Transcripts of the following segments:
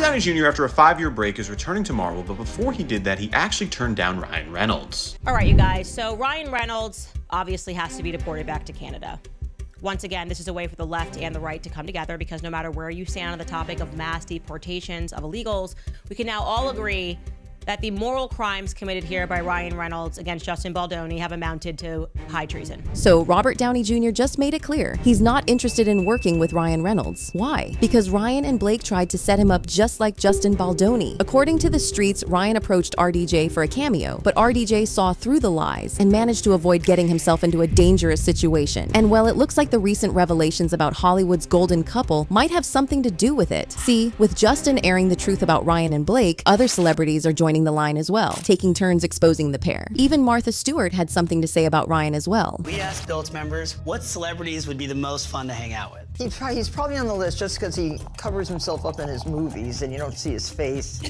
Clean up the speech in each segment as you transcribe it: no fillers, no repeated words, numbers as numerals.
Downey Jr., after a 5-year break, is returning to Marvel, but before he did that, he actually turned down Ryan Reynolds. All right, you guys, so Ryan Reynolds obviously has to be deported back to Canada. Once again, this is a way for the left and the right to come together, because no matter where you stand on the topic of mass deportations of illegals, we can now all agree that the moral crimes committed here by Ryan Reynolds against Justin Baldoni have amounted to high treason. So Robert Downey Jr. just made it clear he's not interested in working with Ryan Reynolds. Why? Because Ryan and Blake tried to set him up just like Justin Baldoni. According to the streets, Ryan approached RDJ for a cameo, but RDJ saw through the lies and managed to avoid getting himself into a dangerous situation. And well, it looks like the recent revelations about Hollywood's golden couple might have something to do with it. See, with Justin airing the truth about Ryan and Blake, other celebrities are joining the line as well, taking turns exposing the pair. Even Martha Stewart had something to say about Ryan as well. We asked Bilt's members what celebrities would be the most fun to hang out with. He's probably on the list just because he covers himself up in his movies and you don't see his face.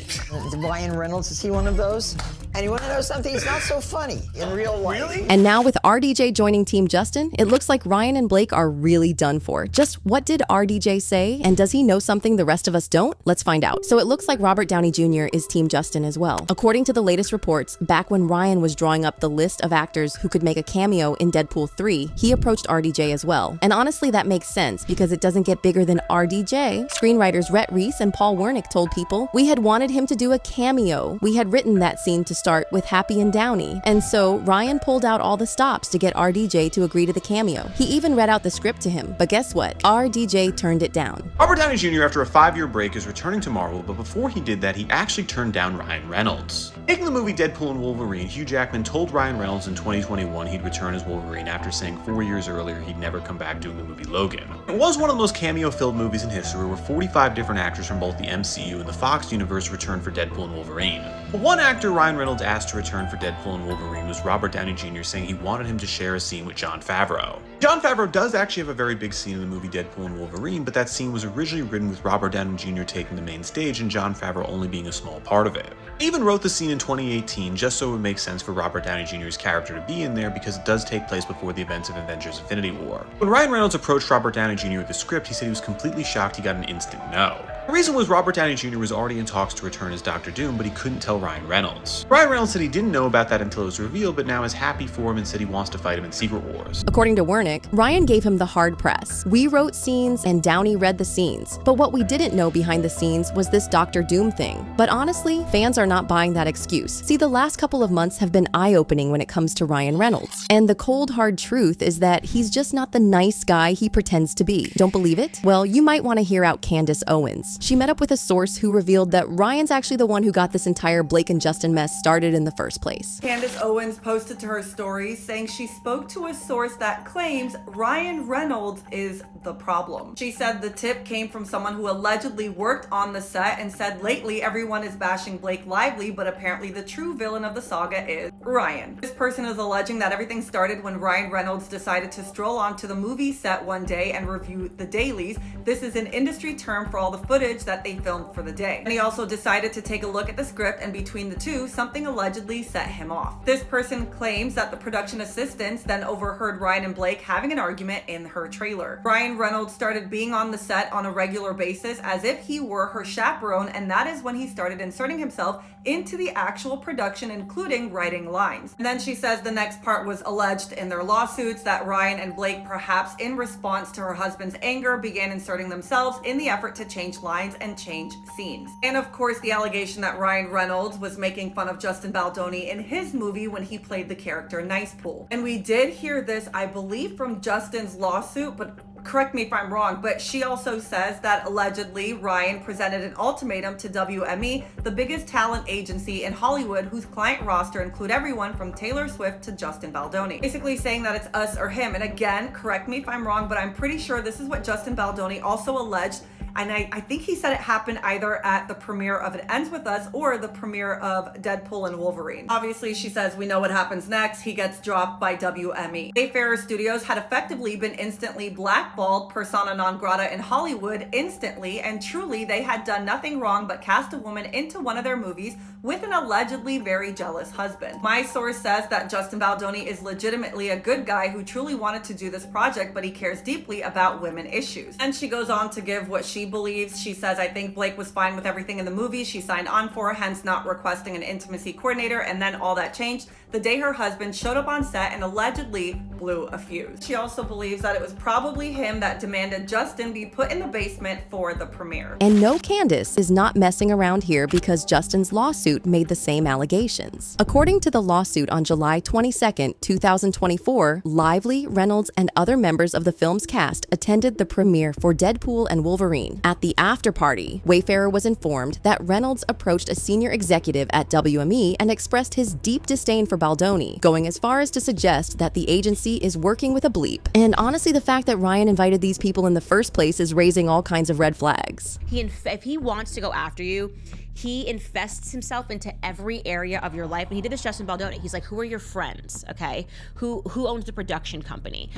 Ryan Reynolds, is he one of those? And you want to know something? He's not so funny in real life. Really? And now with RDJ joining Team Justin, it looks like Ryan and Blake are really done for. Just what did RDJ say? And does he know something the rest of us don't? Let's find out. So it looks like Robert Downey Jr. is Team Justin as well. According to the latest reports, back when Ryan was drawing up the list of actors who could make a cameo in Deadpool 3, he approached RDJ as well. And honestly, that makes sense because it doesn't get bigger than RDJ. Screenwriters Rhett Reese and Paul Wernick told People, "We had wanted him to do a cameo. We had written that scene to start with Happy and Downey." And so Ryan pulled out all the stops to get RDJ to agree to the cameo. He even read out the script to him, but guess what? RDJ turned it down. Robert Downey Jr., after a 5-year break, is returning to Marvel, but before he did that, he actually turned down Ryan Reynolds. Making the movie Deadpool and Wolverine, Hugh Jackman told Ryan Reynolds in 2021 he'd return as Wolverine after saying 4 years earlier he'd never come back doing the movie Logan. It was one of the most cameo-filled movies in history, where 45 different actors from both the MCU and the Fox universe returned for Deadpool and Wolverine. But one actor Ryan Reynolds asked to return for Deadpool and Wolverine was Robert Downey Jr., saying he wanted him to share a scene with Jon Favreau. Jon Favreau does actually have a very big scene in the movie Deadpool and Wolverine, but that scene was originally written with Robert Downey Jr. taking the main stage and Jon Favreau only being a small part of it. He even wrote the scene in 2018 just so it would make sense for Robert Downey Jr.'s character to be in there, because it does take place before the events of Avengers: Infinity War. When Ryan Reynolds approached Robert Downey Jr. with the script, he said he was completely shocked he got an instant no. The reason was Robert Downey Jr. was already in talks to return as Dr. Doom, but he couldn't tell Ryan Reynolds. Ryan Reynolds said he didn't know about that until it was revealed, but now is happy for him and said he wants to fight him in Secret Wars. According to Wernick, Ryan gave him the hard press. "We wrote scenes and Downey read the scenes, but what we didn't know behind the scenes was this Dr. Doom thing." But honestly, fans are not buying that excuse. See, the last couple of months have been eye-opening when it comes to Ryan Reynolds. And the cold hard truth is that he's just not the nice guy he pretends to be. Don't believe it? Well, you might want to hear out Candace Owens. She met up with a source who revealed that Ryan's actually the one who got this entire Blake and Justin mess started in the first place. Candace Owens posted to her stories saying she spoke to a source that claims Ryan Reynolds is the problem. She said the tip came from someone who allegedly worked on the set and said lately everyone is bashing Blake Lively, but apparently the true villain of the saga is Ryan. This person is alleging that everything started when Ryan Reynolds decided to stroll onto the movie set one day and review the dailies. This is an industry term for all the footage that they filmed for the day. And he also decided to take a look at the script, and between the two, something allegedly set him off. This person claims that the production assistants then overheard Ryan and Blake having an argument in her trailer. Ryan Reynolds started being on the set on a regular basis as if he were her chaperone, and that is when he started inserting himself into the actual production, including writing lines. And then she says the next part was alleged in their lawsuits that Ryan and Blake, perhaps in response to her husband's anger, began inserting themselves in the effort to change lines and change scenes. And of course, the allegation that Ryan Reynolds was making fun of Justin Baldoni in his movie when he played the character Nice Pool. And we did hear this, I believe, from Justin's lawsuit, but correct me if I'm wrong, but she also says that allegedly Ryan presented an ultimatum to WME, the biggest talent agency in Hollywood, whose client roster include everyone from Taylor Swift to Justin Baldoni. Basically saying that it's us or him. And again, correct me if I'm wrong, but I'm pretty sure this is what Justin Baldoni also alleged. And I think he said it happened either at the premiere of It Ends With Us or the premiere of Deadpool and Wolverine. Obviously, she says we know what happens next. He gets dropped by WME. Wayfarer Studios had effectively been instantly blackballed, persona non grata in Hollywood instantly, and truly they had done nothing wrong but cast a woman into one of their movies with an allegedly very jealous husband. My source says that Justin Baldoni is legitimately a good guy who truly wanted to do this project, but he cares deeply about women issues. And she goes on to give what she she believes. She says, I think Blake was fine with everything in the movie she signed on for, hence not requesting an intimacy coordinator, and then all that changed the day her husband showed up on set and allegedly blew a fuse. She also believes that it was probably him that demanded Justin be put in the basement for the premiere. And no, Candace is not messing around here because Justin's lawsuit made the same allegations. According to the lawsuit on July 22, 2024, Lively, Reynolds, and other members of the film's cast attended the premiere for Deadpool and Wolverine. At the after party, Wayfarer was informed that Reynolds approached a senior executive at WME and expressed his deep disdain for Baldoni, going as far as to suggest that the agency is working with a bleep. And honestly, the fact that Ryan invited these people in the first place is raising all kinds of red flags. If he wants to go after you, he infests himself into every area of your life. And he did this Justin Baldoni. He's like, who are your friends, okay? Who owns the production company?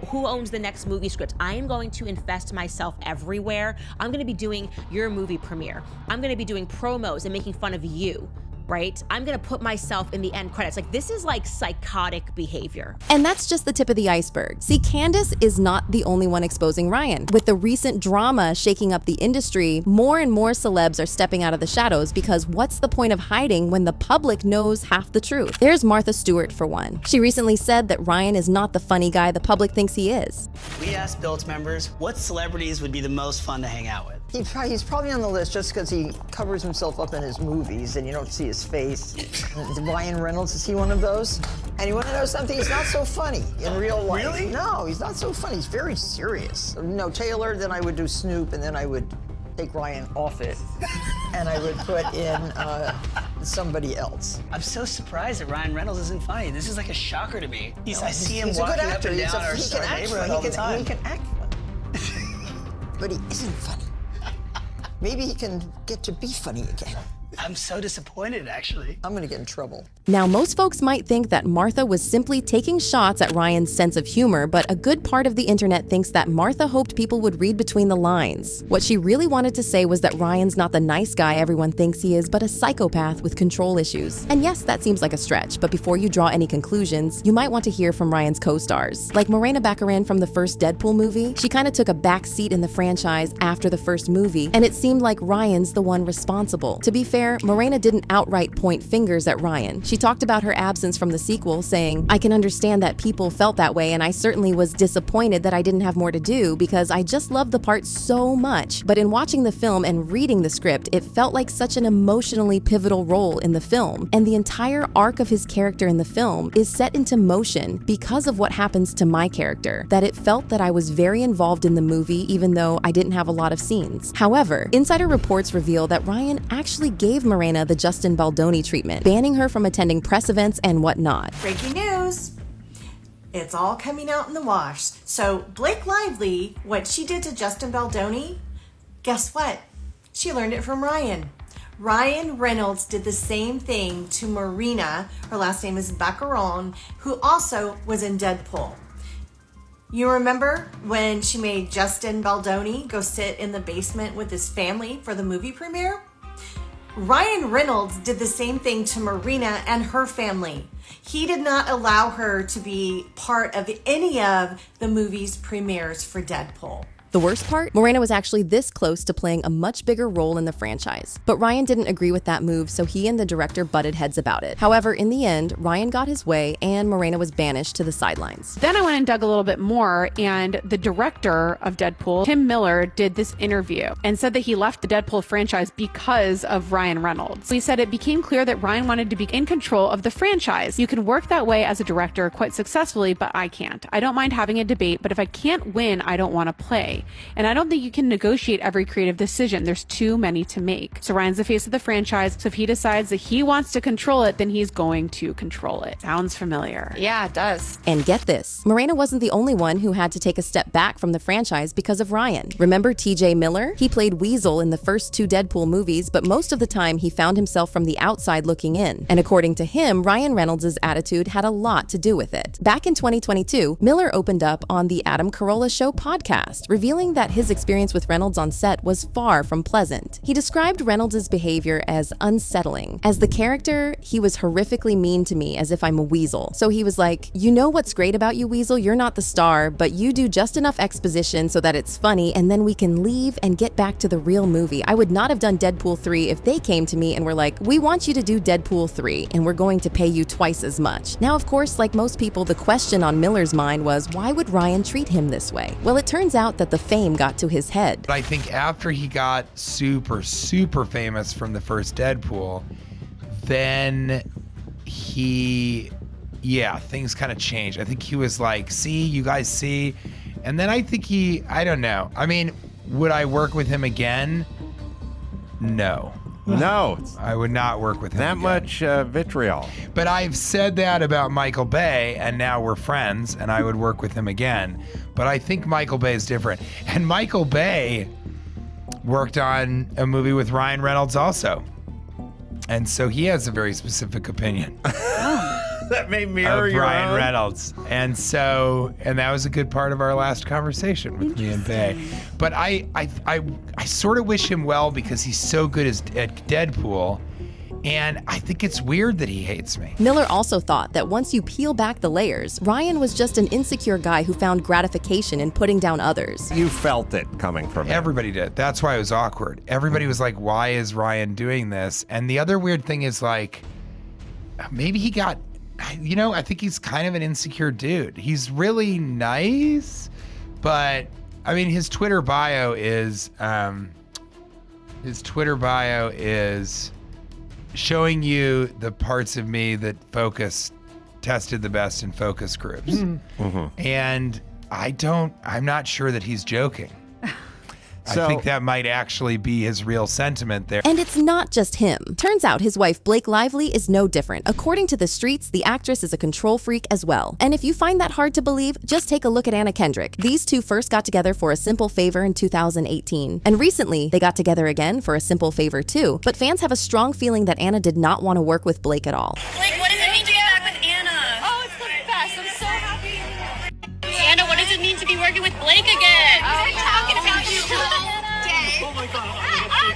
Who owns the next movie script? I am going to infest myself everywhere. I'm gonna be doing your movie premiere. I'm gonna be doing promos and making fun of you. Right? I'm gonna put myself in the end credits. Like, this is like psychotic behavior. And that's just the tip of the iceberg. See, Candace is not the only one exposing Ryan. With the recent drama shaking up the industry, more and more celebs are stepping out of the shadows because what's the point of hiding when the public knows half the truth? There's Martha Stewart for one. She recently said that Ryan is not the funny guy the public thinks he is. We asked Built members what celebrities would be the most fun to hang out with. He's probably on the list just because he covers himself up in his movies and you don't see his face. Ryan Reynolds, is he one of those? And you want to know something? He's not so funny in real life. Really? No, he's not so funny. He's very serious. No, Taylor, then I would do Snoop, and then I would take Ryan off it, and I would put in somebody else. I'm so surprised that Ryan Reynolds isn't funny. This is like a shocker to me. I see him he's a good walking up actor. and down our He can act neighborhood funny. all the time. He can act funny. But he isn't funny. Maybe he can get to be funny again. I'm so disappointed, actually. I'm gonna get in trouble. Now, most folks might think that Martha was simply taking shots at Ryan's sense of humor, but a good part of the internet thinks that Martha hoped people would read between the lines. What she really wanted to say was that Ryan's not the nice guy everyone thinks he is, but a psychopath with control issues. And yes, that seems like a stretch, but before you draw any conclusions, you might want to hear from Ryan's co-stars. Like Morena Baccarin from the first Deadpool movie, she kind of took a back seat in the franchise after the first movie, and it seemed like Ryan's the one responsible. To be fair, Morena didn't outright point fingers at Ryan. She talked about her absence from the sequel, saying, I can understand that people felt that way, and I certainly was disappointed that I didn't have more to do because I just loved the part so much. But in watching the film and reading the script, it felt like such an emotionally pivotal role in the film. And the entire arc of his character in the film is set into motion because of what happens to my character, that it felt that I was very involved in the movie even though I didn't have a lot of scenes. However, insider reports reveal that Ryan actually gave Morena the Justin Baldoni treatment, banning her from attending press events and whatnot. Breaking news. It's all coming out in the wash. So Blake Lively, what she did to Justin Baldoni, guess what? She learned it from Ryan. Ryan Reynolds did the same thing to Marina, her last name is Baccarin, who also was in Deadpool. You remember when she made Justin Baldoni go sit in the basement with his family for the movie premiere? Ryan Reynolds did the same thing to Marina and her family. He did not allow her to be part of any of the movie's premieres for Deadpool. The worst part? Morena was actually this close to playing a much bigger role in the franchise. But Ryan didn't agree with that move, so he and the director butted heads about it. However, in the end, Ryan got his way and Morena was banished to the sidelines. Then I went and dug a little bit more, and the director of Deadpool, Tim Miller, did this interview and said that he left the Deadpool franchise because of Ryan Reynolds. He said it became clear that Ryan wanted to be in control of the franchise. You can work that way as a director quite successfully, but I can't. I don't mind having a debate, but if I can't win, I don't want to play. And I don't think you can negotiate every creative decision. There's too many to make. So Ryan's the face of the franchise. So if he decides that he wants to control it, then he's going to control it. Sounds familiar. Yeah, it does. And get this, Morena wasn't the only one who had to take a step back from the franchise because of Ryan. Remember TJ Miller? He played Weasel in the first two Deadpool movies, but most of the time he found himself from the outside looking in. And according to him, Ryan Reynolds' attitude had a lot to do with it. Back in 2022, Miller opened up on the Adam Carolla Show podcast, revealing revealing that his experience with Reynolds on set was far from pleasant. He described Reynolds' behavior as unsettling. As the character, he was horrifically mean to me as if I'm a weasel. So he was like, you know what's great about you, Weasel? You're not the star, but you do just enough exposition so that it's funny, and then we can leave and get back to the real movie. I would not have done Deadpool 3 if they came to me and were like, we want you to do Deadpool 3, and we're going to pay you twice as much. Now, of course, like most people, the question on Miller's mind was, why would Ryan treat him this way? Well, it turns out that the fame got to his head. But I think after he got super famous from the first Deadpool, then things kind of changed. I think he was like, see, you guys see? And then I think I don't know. I mean, would I work with him again? No. No. I would not work with him that again. much vitriol. But I've said that about Michael Bay, and now we're friends, and I would work with him again. But I think Michael Bay is different. And Michael Bay worked on a movie with Ryan Reynolds also. And so he has a very specific opinion. That may mirror of your Ryan own. Reynolds. And that was a good part of our last conversation with me and Bay. But I sort of wish him well because he's so good at Deadpool. And I think it's weird that he hates me. Miller also thought that once you peel back the layers, Ryan was just an insecure guy who found gratification in putting down others. You felt it coming from him. Everybody did. That's why it was awkward. Everybody was like, why is Ryan doing this? And the other weird thing is like, maybe he got, I think he's kind of an insecure dude. He's really nice, but I mean, his Twitter bio is showing you the parts of me that tested the best in focus groups. Mm-hmm. And I'm not sure that he's joking. So, I think that might actually be his real sentiment there. And it's not just him. Turns out his wife Blake Lively is no different. According to the streets, the actress is a control freak as well. And if you find that hard to believe, just take a look at Anna Kendrick. These two first got together for A Simple Favor in 2018. And recently, they got together again for A Simple Favor 2. But fans have a strong feeling that Anna did not want to work with Blake at all. Blake, what does it mean to be back with Anna? Oh, it's the best. I'm so happy. Anna, what does it mean to be working with Blake again? Oh, We're talking about you all day. Oh my God.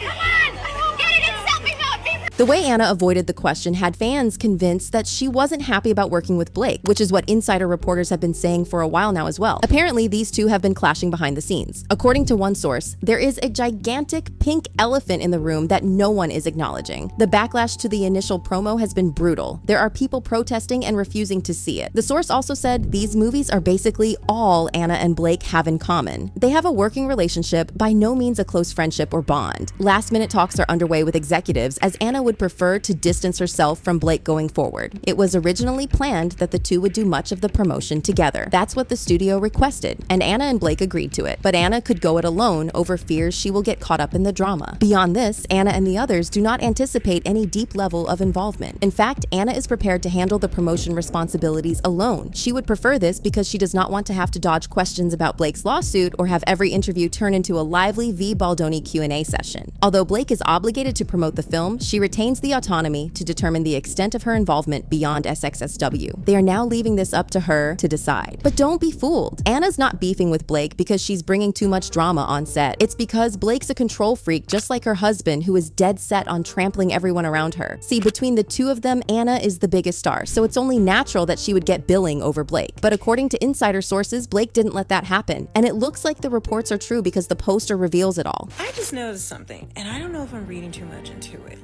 Come on! Get it in selfie mode! The way Anna avoided the question had fans convinced that she wasn't happy about working with Blake, which is what insider reporters have been saying for a while now as well. Apparently, these two have been clashing behind the scenes. According to one source, there is a gigantic pink elephant in the room that no one is acknowledging. The backlash to the initial promo has been brutal. There are people protesting and refusing to see it. The source also said these movies are basically all Anna and Blake have in common. They have a working relationship, by no means a close friendship or bond. Last-minute talks are underway with executives as Anna would prefer to distance herself from Blake going forward. It was originally planned that the two would do much of the promotion together. That's what the studio requested, and Anna and Blake agreed to it. But Anna could go it alone over fears she will get caught up in the drama. Beyond this, Anna and the others do not anticipate any deep level of involvement. In fact, Anna is prepared to handle the promotion responsibilities alone. She would prefer this because she does not want to have to dodge questions about Blake's lawsuit or have every interview turn into a lively v. Baldoni Q&A session. Although Blake is obligated to promote the film, she retains the autonomy to determine the extent of her involvement beyond SXSW. They are now leaving this up to her to decide. But don't be fooled. Anna's not beefing with Blake because she's bringing too much drama on set. It's because Blake's a control freak just like her husband, who is dead set on trampling everyone around her. See, between the two of them, Anna is the biggest star, so it's only natural that she would get billing over Blake. But according to insider sources, Blake didn't let that happen. And it looks like the reports are true because the poster reveals it all. I just noticed something, and I don't know if I'm reading too much into it,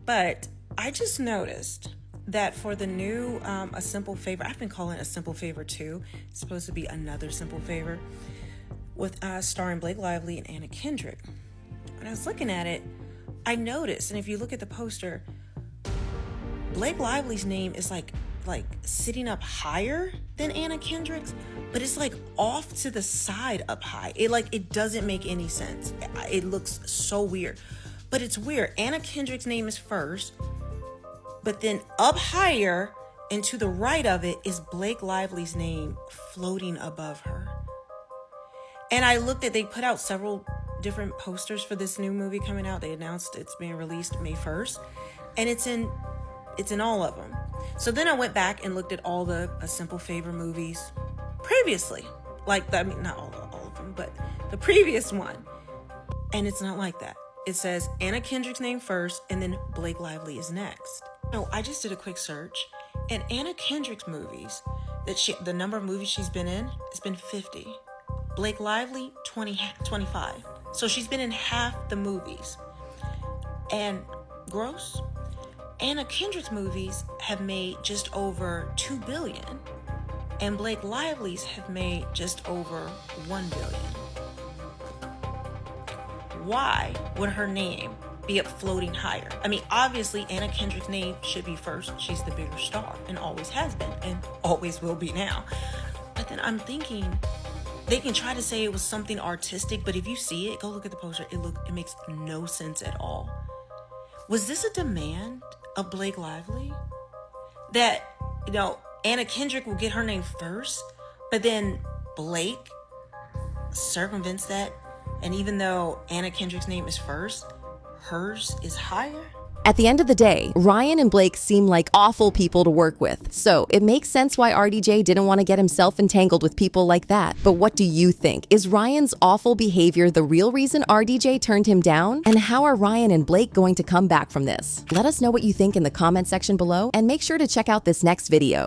but I just noticed that for the new A Simple Favor, I've been calling it A Simple Favor 2. It's supposed to be another Simple Favor with starring Blake Lively and Anna Kendrick. When I was looking at it, I noticed, and if you look at the poster, Blake Lively's name is like sitting up higher than Anna Kendrick's, but it's like off to the side up high. It doesn't make any sense. It looks so weird, but it's weird. Anna Kendrick's name is first, but then up higher and to the right of it is Blake Lively's name floating above her. And I looked at, they put out several different posters for this new movie coming out. They announced it's being released May 1st, and it's in all of them. So then I went back and looked at all the A Simple Favor movies previously. Not all of them, but the previous one. And it's not like that. It says Anna Kendrick's name first, and then Blake Lively is next. No, I just did a quick search, and Anna Kendrick's movies, the number of movies she's been in, has been 50. Blake Lively, 25. So she's been in half the movies. And gross, Anna Kendrick's movies have made just over $2 billion, and Blake Lively's have made just over $1 billion. Why would her name be up floating higher? I mean, obviously Anna Kendrick's name should be first. She's the bigger star and always has been and always will be now. But then I'm thinking, they can try to say it was something artistic, but if you see it, go look at the poster. It makes no sense at all. Was this a demand of Blake Lively? That, Anna Kendrick will get her name first, but then Blake circumvents that, and even though Anna Kendrick's name is first, hers is higher? At the end of the day, Ryan and Blake seem like awful people to work with, so it makes sense why RDJ didn't want to get himself entangled with people like that. But what do you think? Is Ryan's awful behavior the real reason RDJ turned him down? And how are Ryan and Blake going to come back from this? Let us know what you think in the comment section below, and make sure to check out this next video.